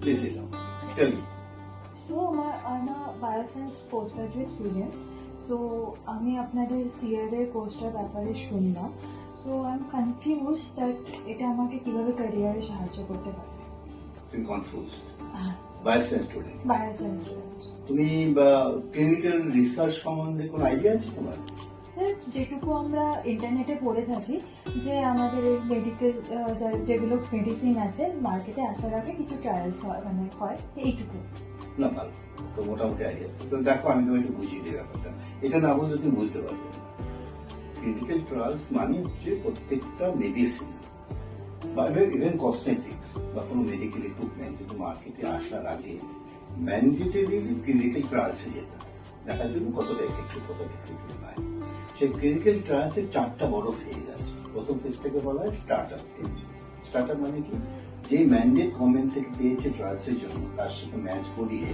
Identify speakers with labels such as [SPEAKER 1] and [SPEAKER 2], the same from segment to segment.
[SPEAKER 1] Please sit down. Tell me.
[SPEAKER 2] So I'm a bioscience postgraduate student. So আমি আপনাদের CRA কোর্সটার ব্যাপারে শুনলাম। So I'm confused that এটা আমাকে কিভাবে ক্যারিয়ারে সাহায্য করতে পারে।
[SPEAKER 1] তুমি confused. Bioscience student.
[SPEAKER 2] Bioscience student.
[SPEAKER 1] তুমি ক্লিনিক্যাল রিসার্চ সম্বন্ধে কোনো আইডিয়া আছে তোমার?
[SPEAKER 2] স্যার, যেটুকু আমরা ইন্টারনেটে পড়ে থাকি যে আমাদের এই মেডিকেল যেগুলো মেডিসিন আছে মার্কেটে আসার আগে কিছু ট্রায়ালস হয় এইটুকু।
[SPEAKER 1] না, ভালো, তো মোটামুটি আইডিয়া। তো দেখো, আমি তোমাকে একটু বুঝিয়ে দিই ব্যাপারটা। এটা না বুঝলে তুমি বুঝতে পারবে না। ক্লিনিক্যাল ট্রায়ালস মানে হচ্ছে প্রত্যেকটা মেডিসিন বা ইভেন কসমেটিক্স বা কোনো মেডিকেল ইকুইপমেন্ট যদি মার্কেটে আসার আগে ম্যান্ডেটরি ক্লিনিক্যাল ট্রায়ালসে যেতে হয় দেখার জন্য কতটা এফেক্টিভ, কতটা এফেক্টিভ নয়। সেই ক্লিনিক্যাল ট্রায়ালসের 4টা বড় ফেজ আছে। প্রথম ফেজটাকে বলা হয় স্টার্টআপ ফেজ। স্টার্টআপ মানে কি? যে ম্যান্ডেট গভর্নমেন্ট থেকে পেয়েছে ট্রায়ালসের জন্য তার সাথে ম্যাচ করিয়ে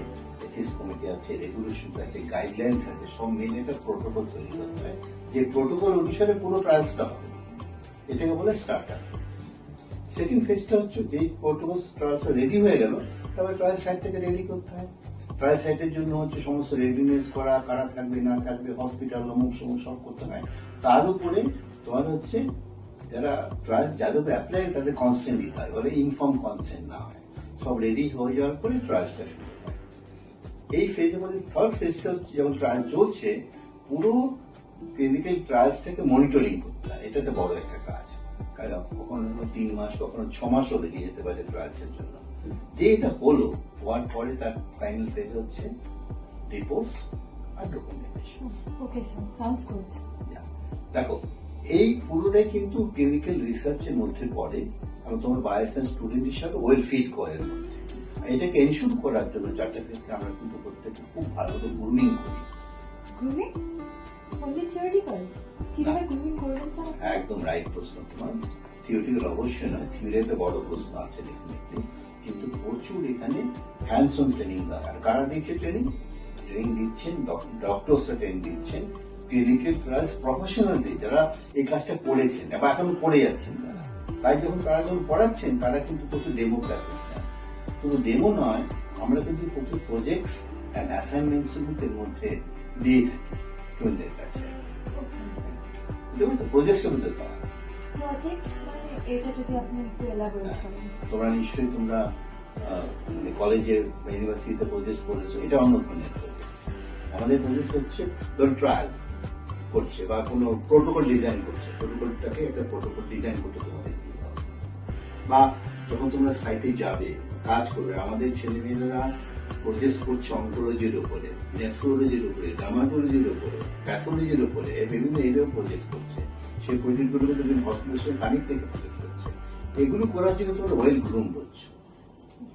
[SPEAKER 1] এথিক্স কমিটি আছে, রেগুলেশন আছে, গাইডলাইন্স আছে, সব মেনে একটা প্রোটোকল তৈরি করতে হয়। যে প্রোটোকল অনুসারে পুরো ট্রায়ালসটা হবে, এটাকে বলে স্টার্টআপ ফেজ। সেকেন্ড ফেজটা হচ্ছে যে প্রোটোকল ট্রায়ালসটা রেডি হয়ে গেল, তারপরে ট্রায়াল সাইট থেকে রেডি করতে হয়। ট্রায়াল সাইটের জন্য হচ্ছে সমস্ত রেডিনেস করা, কারা থাকবে না থাকবে, হসপিটাল অমুক সমুক সব করতে হয়। তার উপরে তোমার হচ্ছে যারা ট্রায়াল যাদের অ্যাপ্লাই তাদের কনসেন্ট দিতে হয়, বলে ইনফর্ম কনসেন্ট না হয়। সব রেডি হয়ে যাওয়ার পরে ট্রায়ালসটা শুরু হয়। এই ফেজের মধ্যে থার্ড ফেজটা হচ্ছে যখন ট্রায়াল চলছে পুরো ক্লিনিক্যাল ট্রায়ালসটাকে মনিটরিং করতে হয়। এটা একটা বড় একটা কাজ। কারণ কখনো 3 মাস, কখনো 6 মাসও লেগে যেতে পারে ট্রায়ালসের জন্য। যে এটা হলো হওয়ার পরে তার ফাইনাল ফেজ হচ্ছে রিপোর্টস আর documentation.
[SPEAKER 2] Okay sir, sounds good.
[SPEAKER 1] দেখো, এই পুরোটাই কিন্তু ক্লিনিক্যাল রিসার্চের মধ্যে পড়ে এবং তোমার বায়োসায়েন্স স্টুডেন্ট হিসাবে ওয়েল ফিট করে। এটাকে এনশিওর করার জন্য 4টা ক্ষেত্রে আমরা কিন্তু প্রত্যেককে খুব ভালো করে গ্রুমিং করি।
[SPEAKER 2] গ্রুমিং? Only theoretical? কিভাবে গ্রুমিং করবেন স্যার?
[SPEAKER 1] একদম রাইট প্রশ্ন তোমার। থিওরিটিক্যাল অবশ্যই নয়, থিওরিতে বড় প্রশ্ন আছে ডেফিনেটলি, কিন্তু প্রচুর এখানে হ্যান্ডস অন ট্রেনিং দরকার। কারা দিচ্ছে ট্রেনিং? ট্রেনিং দিচ্ছেন ডক্টরসরা, ট্রেনিং দিচ্ছেন ক্লিনিক্যাল ট্রায়ালস প্রফেশনালদের, যারা এই কাজটা করেছেন বা এখন করে যাচ্ছেন তারা। তাই যখন তারা যখন পড়াচ্ছেন তারা কিন্তু প্রচুর ডেমো প্র্যাকটিস নেন। শুধু ডেমো নয়, আমরা কিন্তু প্রচুর প্রজেক্টস অ্যান্ড অ্যাসাইনমেন্টস এর মধ্যে দিয়ে থাকি স্টুডেন্টদের কাছে। প্রজেক্টসের মধ্যে তারা
[SPEAKER 2] প্রজেক্টস মানে এটা যদি আপনি একটু এলাবোরেট করেন।
[SPEAKER 1] তোমরা নিশ্চয়ই তোমরা কলেজে বা ইউনিভার্সিটিতে প্রজেক্ট করেছো, এটা অন্য ধরনের প্রজেক্ট। আমাদের প্রজেক্ট হচ্ছে ধরো ট্রায়ালস করছে বা কোনো প্রোটোকল ডিজাইন করছে, প্রোটোকলটাকে একটা প্রোটোকল ডিজাইন করতে তোমাদের দিতে হবে। বা যখন তোমরা সাইটে যাবে কাজ করবে, আমাদের ছেলেমেয়েরা প্রজেক্ট করছে অঙ্কোলজির উপরে, নেফ্রোলজির উপরে, ডার্মাটোলজির উপরে, প্যাথোলজির উপরে, বিভিন্ন এরিয়াও প্রজেক্ট করছে। সেই প্রজেক্টগুলোকে তুমি হসপিটালের সঙ্গে কানেক্ট থেকে প্রজেক্ট করছে। এগুলো করার জন্য তোমরা ওয়েল গ্রুম করছো।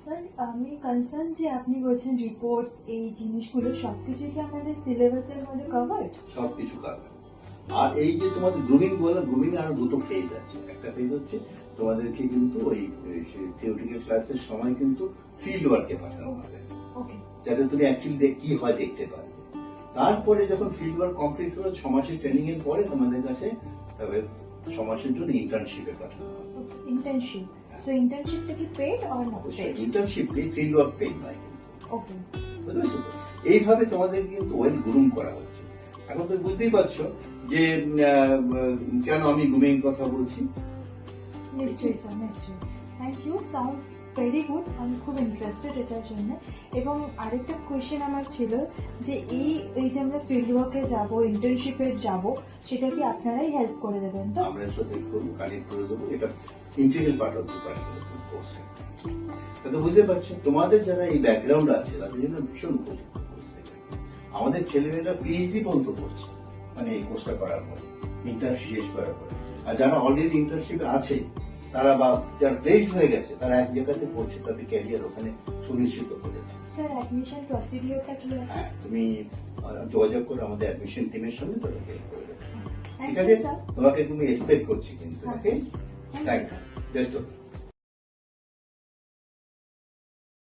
[SPEAKER 2] স্যার, আমি কনসার্ন যে আপনি বলছেন রিপোর্টস, এই জিনিসগুলো সবকিছু কি আমাদের সিলেবাসের মধ্যে কভার্ড?
[SPEAKER 1] সবকিছু কারণ। আর এই যে তোমাদের গ্রুমিং বললাম, গ্রুমিং আরো 2টো ফেজ আছে। একটা ফেজ হচ্ছে তোমাদেরকে কিন্তু ওই থিওরিটিক্যাল ক্লাসের সময় কিন্তু ফিল্ড ওয়ার্কে পাঠানো হবে, যাতে তুমি অ্যাকচুয়ালি কি হয় দেখতে পারবে। তারপরে যখন ফিল্ড ওয়ার্ক কমপ্লিট হলো 6 মাসের ট্রেনিং এর পরে তোমাদের কাছে তবে 6 মাসের জন্য ইন্টার্নশিপে পাঠানো হবে।
[SPEAKER 2] ইন্টার্নশিপ? সো ইন্টার্নশিপটা কি paid or not paid?
[SPEAKER 1] Internship paid, field work paid নয় কিন্তু।
[SPEAKER 2] ওকে,
[SPEAKER 1] বুঝতে পারছো? এইভাবে তোমাদের কিন্তু ওয়েল গ্রুম করা হচ্ছে। এখন তুমি বুঝতেই পারছো যে কেন আমি গ্রুমিং কথা বলছি।
[SPEAKER 2] নিশ্চয়ই স্যার, নিশ্চয়ই। Thank you, sounds very good. আমি খুব ইন্টারেস্টেড এটার জন্য। এবং আরেকটা কোয়েশ্চেন আমার ছিল যে এই যে আমরা ফিল্ড ওয়ার্কে যাবো, ইন্টার্নশিপে যাব, সেটা কি আপনারাই হেল্প করে দেবেন? তো
[SPEAKER 1] আমরা সাথে করবো, কানেক্ট করে দেবো। এটা integral part of the course. তাতে বুঝতে পারছো তোমাদের যারা এই ব্যাকগ্রাউন্ড আছে তাদের জন্য ভীষণ উপযুক্ত কোর্স। আমাদের ছেলেমেয়েরা পিএইচডি পর্যন্ত করছে মানে এই কোর্সটা করার পরে, ইন্টার্নশিপ শেষ করার পরে। আর যারা অলরেডি ইন্টার্নশিপে আছে তারা বা যারা প্লেসড হয়ে গেছে তারা এক জায়গাতে পড়ছে, তাদের ক্যারিয়ার ওখানে সুনিশ্চিত করেছে।
[SPEAKER 2] স্যার, অ্যাডমিশন প্রসিডিওরটা কি আছে?
[SPEAKER 1] হ্যাঁ, তুমি যোগাযোগ করে আমাদের অ্যাডমিশন টিমের সঙ্গে তাদের হেল্প করে দেবে। ঠিক
[SPEAKER 2] থ্যাংক
[SPEAKER 1] আছে,
[SPEAKER 2] ইউ স্যার।
[SPEAKER 1] তোমাকে তুমি এক্সপেক্ট করছি কিন্তু। Okay,
[SPEAKER 2] thank
[SPEAKER 1] thank
[SPEAKER 2] you
[SPEAKER 1] you. Best of